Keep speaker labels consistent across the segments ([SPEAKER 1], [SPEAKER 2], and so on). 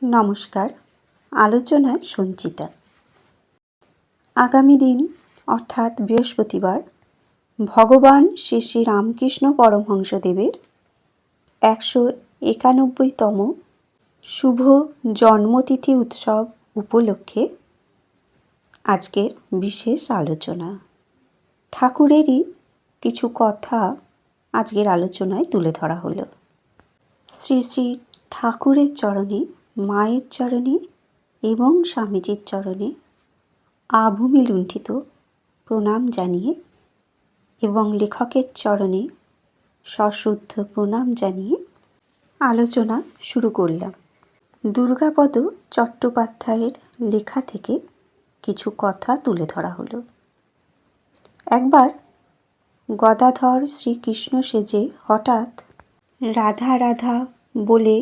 [SPEAKER 1] নমস্কার। আলোচনায় সঞ্চিতা। আগামী দিন অর্থাৎ বৃহস্পতিবার ভগবান শ্রী শ্রী রামকৃষ্ণ পরমহংসদেবের 191তম শুভ জন্মতিথি উৎসব উপলক্ষে আজকের বিশেষ আলোচনা। ঠাকুরেরই কিছু কথা আজকের আলোচনায় তুলে ধরা হলো। শ্রী শ্রী ঠাকুরের চরণে, মায়ের চরণে এবং স্বামীজির চরণে আভূমি লুণ্ঠিত প্রণাম জানিয়ে এবং লেখকের চরণে সশ্রদ্ধ প্রণাম জানিয়ে আলোচনা শুরু করলাম। দুর্গাপদ চট্টোপাধ্যায়ের লেখা থেকে কিছু কথা তুলে ধরা হলো। একবার গদাধর শ্রীকৃষ্ণ সেজে হঠাৎ রাধা রাধা বলে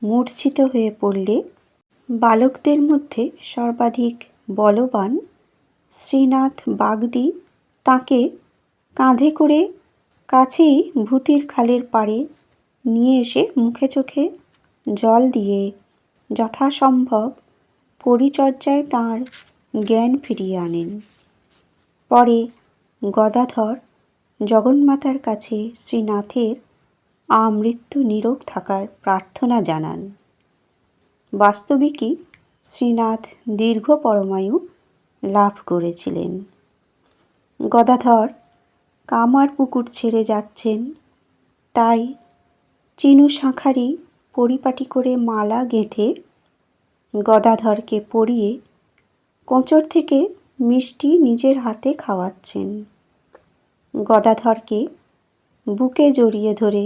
[SPEAKER 1] মূর্ছিত হয়ে পড়লে বালকদের মধ্যে সর্বাধিক বলবান শ্রীনাথ বাগদি তাকে কাঁধে করে কাছেই ভূতির খালের পাড়ে নিয়ে এসে মুখে চোখে জল দিয়ে যথাসম্ভব পরিচর্যায় তাঁর জ্ঞান ফিরিয়ে আনেন। পরে গদাধর জগন্মাতার কাছে শ্রীনাথের আমৃত্যু নীরব থাকার প্রার্থনা জানান। বাস্তবিকই শ্রীনাথ দীর্ঘ পরমায়ু লাভ করেছিলেন। গদাধর কামার পুকুর ছেড়ে যাচ্ছেন, তাই চিনু শাঁখারি পরিপাটি করে মালা গেঁথে গদাধরকে পরিয়ে কোঁচর থেকে মিষ্টি নিজের হাতে খাওয়াচ্ছেন। গদাধরকে বুকে জড়িয়ে ধরে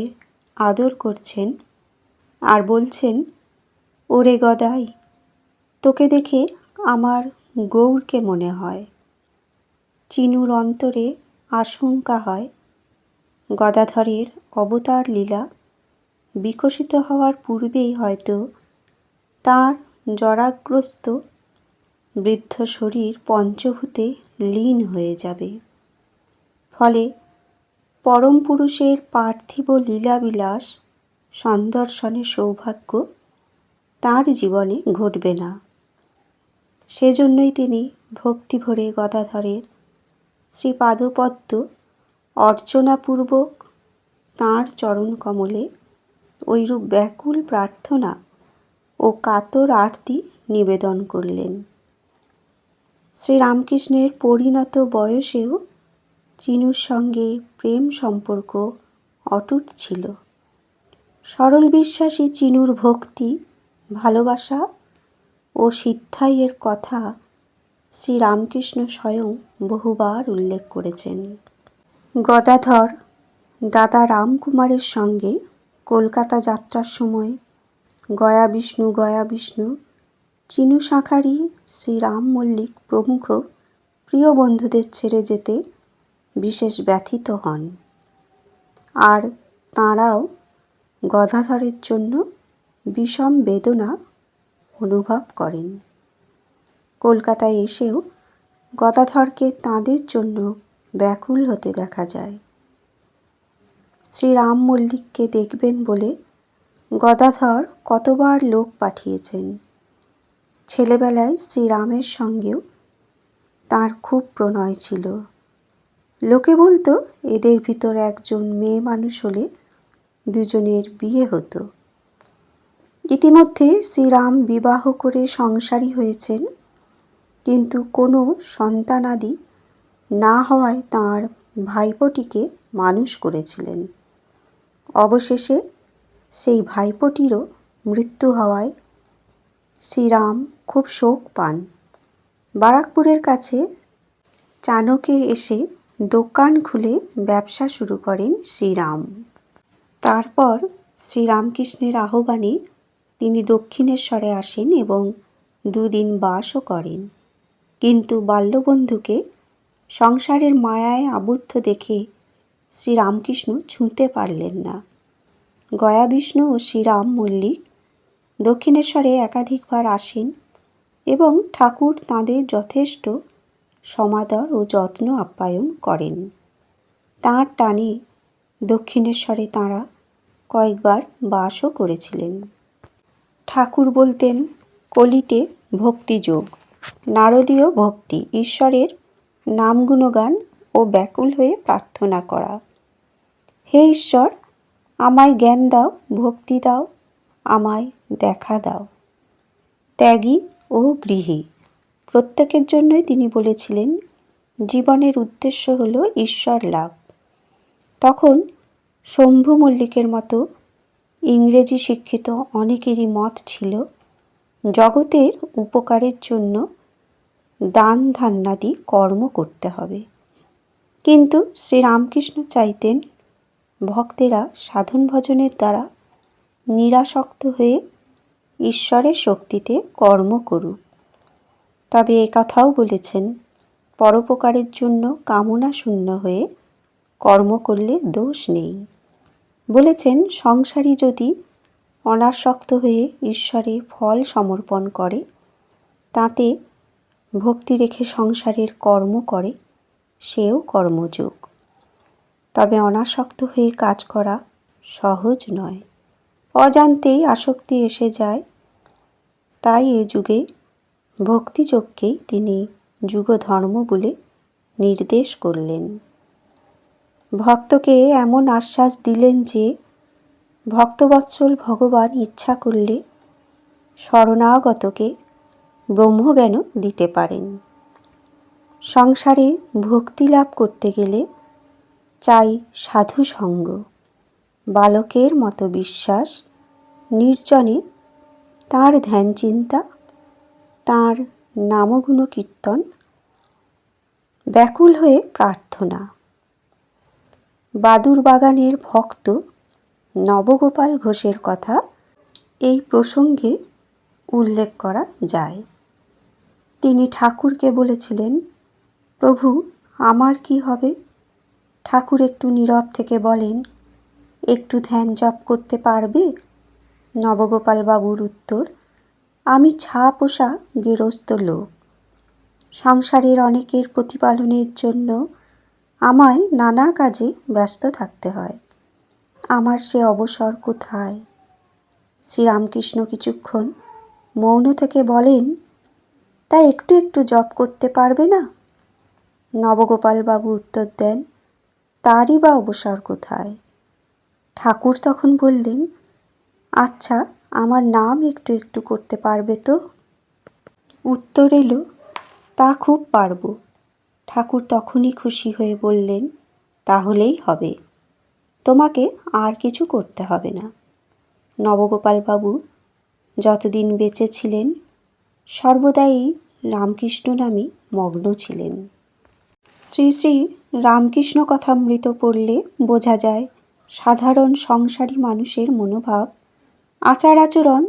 [SPEAKER 1] আদর করছেন আর বলছেন, ওরে গদাই, তোকে দেখে আমার গৌরকে মনে হয়। চিনুর অন্তরে আশঙ্কা হয় গদাধরের অবতার লীলা বিকশিত হওয়ার পূর্বেই হয়তো তাঁর জরাগ্রস্ত বৃদ্ধ শরীর পঞ্চভূতে লীন হয়ে যাবে। ফলে পরম পুরুষের পার্থিব লীলাবিলাস সন্দর্শনের সৌভাগ্য তাঁর জীবনে ঘটবে না। সেজন্যই তিনি ভক্তি ভরে গদাধরের শ্রীপাদপদ্ম অর্চনাপূর্বক তাঁর চরণকমলে ঐরূপ ব্যাকুল প্রার্থনা ও কাতর আরতি নিবেদন করলেন। শ্রীরামকৃষ্ণের পরিণত বয়সেও চিনুর সঙ্গে প্রেম সম্পর্ক অটুট ছিল। সরল বিশ্বাসী চিনুর ভক্তি, ভালোবাসা ও সিদ্ধাইয়ের কথা শ্রীরামকৃষ্ণ স্বয়ং বহুবার উল্লেখ করেছেন। গদাধর দাদা রামকুমারের সঙ্গে কলকাতা যাত্রার সময় গয়া বিষ্ণু, চিনু শাঁখারি, শ্রীরাম মল্লিক প্রমুখ প্রিয় বন্ধুদের ছেড়ে যেতে বিশেষ ব্যথিত হন। আর তাঁরাও গদাধরের জন্য বিষম বেদনা অনুভব করেন। কলকাতায় এসেও গদাধরকে তাঁদের জন্য ব্যাকুল হতে দেখা যায়। শ্রীরাম মল্লিককে দেখবেন বলে গদাধর কতবার লোক পাঠিয়েছেন। ছেলেবেলায় শ্রীরামের সঙ্গেও তাঁর খুব প্রণয় ছিল। লোকে বলতো এদের ভিতর একজন মেয়ে মানুষ হলে দুজনের বিয়ে হতো। ইতিমধ্যে শ্রীরাম বিবাহ করে সংসারী হয়েছেন, কিন্তু কোনো সন্তানাদি না হওয়ায় তাঁর ভাইপোটিকে মানুষ করেছিলেন। অবশেষে সেই ভাইপোটিরও মৃত্যু হওয়ায় শ্রীরাম খুব শোক পান। বারাকপুরের কাছে চানকে এসে দোকান খুলে ব্যবসা শুরু করেন শ্রীরাম। তারপর শ্রীরামকৃষ্ণের আহ্বানে তিনি দক্ষিণেশ্বরে আসেন এবং দুদিন বাসও করেন। কিন্তু বাল্যবন্ধুকে সংসারের মায়ায় আবদ্ধ দেখে শ্রীরামকৃষ্ণ ছুঁতে পারলেন না। গয়া বিষ্ণু ও শ্রীরাম মল্লিক দক্ষিণেশ্বরে একাধিকবার আসেন এবং ঠাকুর তাঁদের যথেষ্ট সমাদর ও যত্ন আপ্যায়ন করেন। তাঁর টানে দক্ষিণেশ্বরে তাঁরা কয়েকবার বাসও করেছিলেন। ঠাকুর বলতেন কলিতে ভক্তিযোগ, নারদীয় ভক্তি, ঈশ্বরের নাম গুণগান ও ব্যাকুল হয়ে প্রার্থনা করা। হে ঈশ্বর, আমায় জ্ঞান দাও, ভক্তি দাও, আমায় দেখা দাও। ত্যাগী ও গৃহী প্রত্যেকের জন্যই তিনি বলেছিলেন জীবনের উদ্দেশ্য হল ঈশ্বর লাভ। তখন শম্ভু মল্লিকের মতো ইংরেজি শিক্ষিত অনেকেরই মত ছিল জগতের উপকারের জন্য দান ধ্যানাদি কর্ম করতে হবে। কিন্তু শ্রীরামকৃষ্ণ চাইতেন ভক্তেরা সাধন ভজনের দ্বারা নিরাসক্ত হয়ে ঈশ্বরের শক্তিতে কর্ম করুক। তবে একথাও বলেছেন পরোপকারের জন্য কামনা শূন্য হয়ে কর্ম করলে দোষ নেই। বলেছেন সংসারী যদি অনাসক্ত হয়ে ঈশ্বরে ফল সমর্পণ করে, তাতে ভক্তি রেখে সংসারের কর্ম করে, সেও কর্মযোগ। তবে অনাসক্ত হয়ে কাজ করা সহজ নয়, অজান্তেই আসক্তি এসে যায়। তাই এ যুগে ভক্তিযোগকেই তিনি যুগধর্ম বলে নির্দেশ করলেন। ভক্তকে এমন আশ্বাস দিলেন যে ভক্তবৎসল ভগবান ইচ্ছা করলে শরণাগতকে ব্রহ্মজ্ঞানও দিতে পারেন। সংসারে ভক্তি লাভ করতে গেলে চাই সাধু সঙ্গ, বালকের মতো বিশ্বাস, নির্জনে তাঁর ধ্যান চিন্তা, তাঁর নামগুণ কীর্তন, ব্যাকুল হয়ে প্রার্থনা। বাদুর বাগানের ভক্ত নবগোপাল ঘোষের কথা এই প্রসঙ্গে উল্লেখ করা যায়। তিনি ঠাকুরকে বলেছিলেন, প্রভু আমার কি হবে? ঠাকুর একটু নীরব থেকে বলেন, একটু ধ্যান জপ করতে পারবে? নবগোপাল বাবুর উত্তর, আমি ছা পোষা গেরস্থ লোক, সংসারের অনেকের প্রতিপালনের জন্য আমায় নানা কাজে ব্যস্ত থাকতে হয়, আমার সে অবসর কোথায়? শ্রীরামকৃষ্ণ কিছুক্ষণ মৌন থেকে বলেন, তা একটু একটু জপ করতে পারবে না? নবগোপাল বাবু উত্তর দেন, তারই বা অবসর কোথায়? ঠাকুর তখন বললেন, আচ্ছা আমার নাম একটু একটু করতে পারবে তো? উত্তর এলো, তা খুব পারব। ঠাকুর তখনই খুশি হয়ে বললেন, তাহলেই হবে, তোমাকে আর কিছু করতে হবে না। নবগোপাল বাবু যতদিন বেঁচে ছিলেন সর্বদাই রামকৃষ্ণ নামে মগ্ন ছিলেন। শ্রী শ্রী রামকৃষ্ণ কথামৃত পড়লে বোঝা যায় সাধারণ সংসারী মানুষের মনোভাব, আচার আচরণ,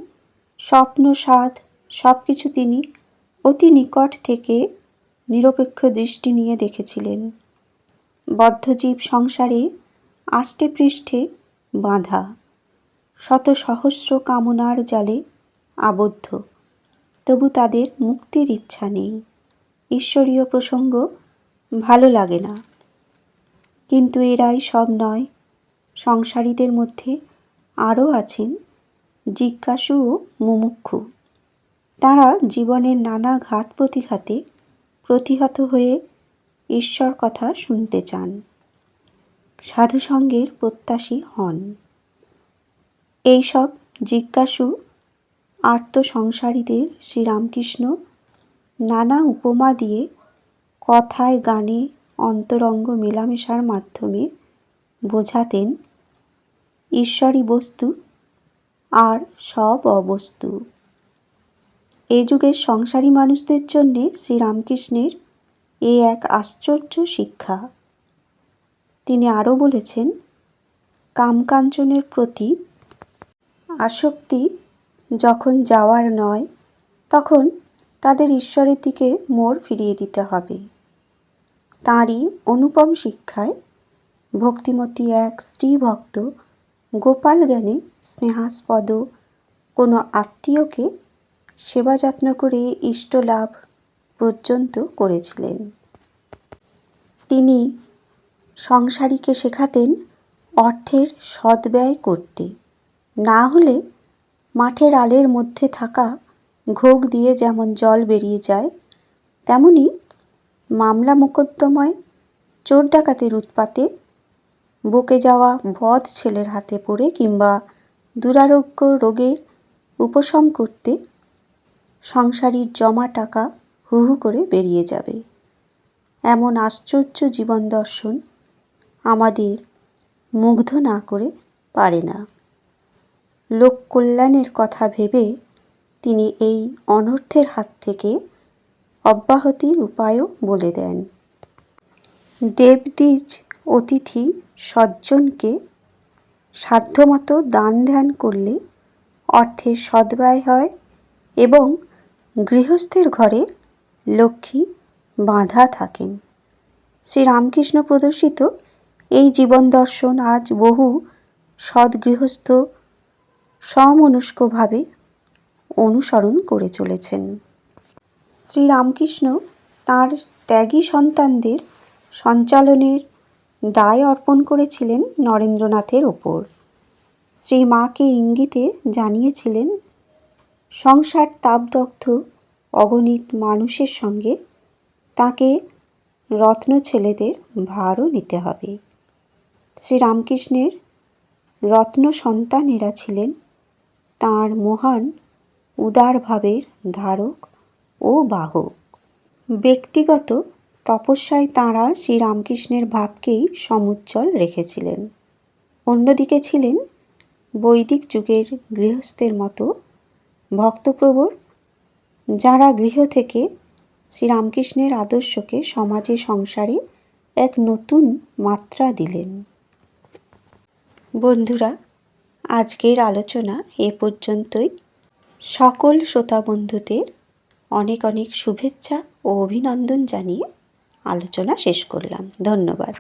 [SPEAKER 1] স্বপ্ন স্বাদ সব কিছু তিনি অতি নিকট থেকে নিরপেক্ষ দৃষ্টি নিয়ে দেখেছিলেন। বদ্ধজীব সংসারে আষ্টে পৃষ্ঠে বাঁধা, শত সহস্র কামনার জালে আবদ্ধ, তবু তাদের মুক্তির ইচ্ছা নেই। ঈশ্বরীয় প্রসঙ্গ ভালো লাগে না, কিন্তু এরাই সব নয়। সংসারীদের মধ্যে আরও আছেন জিজ্ঞাসু ও মুমুক্ষু। তারা জীবনের নানা ঘাত প্রতিঘাতে প্রতিহত হয়ে ঈশ্বর কথা শুনতে চান, সাধুসঙ্গের প্রত্যাশী হন। এইসব জিজ্ঞাসু আর্ত সংসারীদের শ্রীরামকৃষ্ণ নানা উপমা দিয়ে কথায় গানে অন্তরঙ্গ মেলামেশার মাধ্যমে বোঝাতেন ঈশ্বরই বস্তু আর সব অবস্তু। এ যুগের সংসারী মানুষদের জন্যে শ্রীরামকৃষ্ণের এ এক আশ্চর্য শিক্ষা। তিনি আরও বলেছেন, কামকাঞ্চনের প্রতি আসক্তি যখন যাওয়ার নয়, তখন তাদের ঈশ্বরের দিকে মোড় ফিরিয়ে দিতে হবে। তাঁরই অনুপম শিক্ষায় ভক্তিমতী এক স্ত্রী ভক্ত গোপাল জ্ঞানে স্নেহাস্পদ কোনো আত্মীয়কে সেবা যত্ন করে ইষ্টলাভ পর্যন্ত করেছিলেন। তিনি সংসারীকে শেখাতেন অর্থের সদ্ব্যয় করতে, না হলে মাঠের আলের মধ্যে থাকা ঘোগ দিয়ে যেমন জল বেরিয়ে যায়, তেমনি মামলা মোকদ্দমায় চোর ডাকাতের উৎপাতে বকে যাওয়া বদ ছেলের হাতে পড়ে কিংবা দুরারোগ্য রোগের উপশম করতে সংসারীর জমা টাকা হু হু করে বেরিয়ে যাবে। এমন আশ্চর্য জীবন দর্শন আমাদের মুগ্ধ না করে পারে না। লোক কল্যাণের কথা ভেবে তিনি এই অনর্থের হাত থেকে অব্যাহতির উপায়ও বলে দেন। দেবদ্বিজ অতিথি সজ্জনকে সাধ্যমতো দান ধ্যান করলে অর্থের সদ্ব্যয় হয় এবং গৃহস্থের ঘরে লক্ষ্মী বাঁধা থাকেন। শ্রীরামকৃষ্ণ প্রদর্শিত এই জীবন দর্শন আজ বহু সদ্গৃহস্থ সমনস্কভাবে অনুসরণ করে চলেছেন। শ্রীরামকৃষ্ণ তাঁর ত্যাগী সন্তানদের সঞ্চালনের দায় অর্পণ করেছিলেন নরেন্দ্রনাথের ওপর। শ্রীমাকে ইঙ্গিতে জানিয়েছিলেন, সংসার তাপদগ্ধ অগণিত মানুষের সঙ্গে তাকে রত্ন ছেলেদের ভারও নিতে হবে। শ্রীরামকৃষ্ণের রত্ন সন্তানেরা ছিলেন তাঁর মহান উদার ভাবের ধারক ও বাহক। ব্যক্তিগত তপস্যায় তাঁরা শ্রীরামকৃষ্ণের ভাবকেই সমুজ্জ্বল রেখেছিলেন। অন্যদিকে ছিলেন বৈদিক যুগের গৃহস্থের মতো ভক্তপ্রবর, যাঁরা গৃহ থেকে শ্রীরামকৃষ্ণের আদর্শকে সমাজে সংসারে এক নতুন মাত্রা দিলেন। বন্ধুরা, আজকের আলোচনা এ পর্যন্তই। সকল শ্রোতা বন্ধুদের অনেক অনেক শুভেচ্ছা ও অভিনন্দন জানিয়ে আলোচনা শেষ করলাম। ধন্যবাদ।